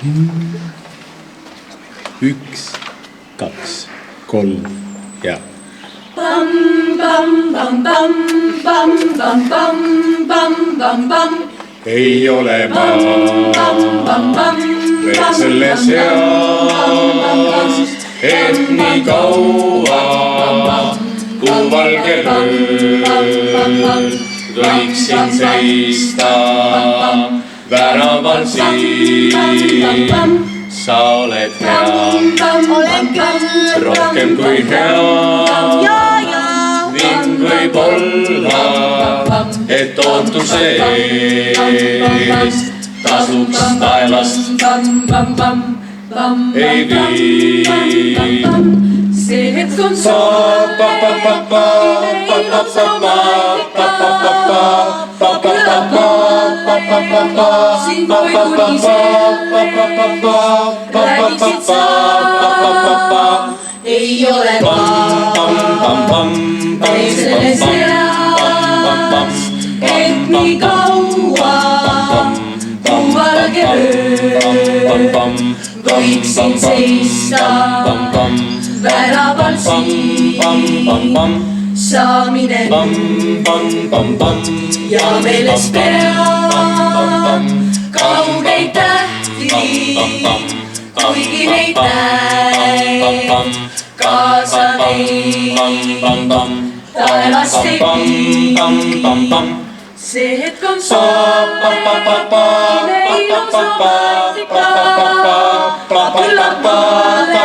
1, 2, 3 ja. Bam, bam, bam, bam, bam, bam, bam, bam, bam, bam. Ei ole ma veel selles eas, et nii kaua kui valge ööl võiksin seista väraval siin. Sa oled hea, rohkem kui hea. Ning võib olla, et ootuse eest tasuks taevast ei vii. See hetk on sind kui ise räägiksid sa, ei ole ei selles eas, et nii kaua kui valge ööl võiksin seista väraval siin. Sa mine ja meeles pea kaugeid tähti, kuigi neid näed, kaasa neid taevast ei vii. See hetk on soovine ilus romantika, küllap mulle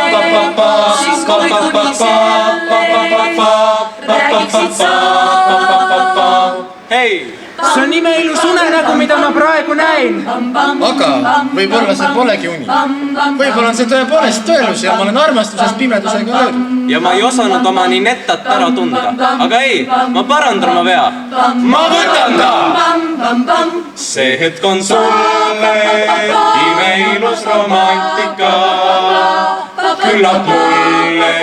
siis kui ise räägiksid sa. Hei, see on imeilus unenägu, mida ma praegu näin. Aga võib-olla see polegi uni. Võib-olla on see tõepoolest tõelus ja ma olen armastusest pimedusega löödud. Ja ma ei osanud oma ninettat ära tunda. Aga ei, ma parandan oma vea. Ma võtan ta! See hetk on sulle imeilus romantika. Küllap mulle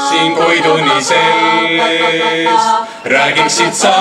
siin koiduni sellest räägiksid sa.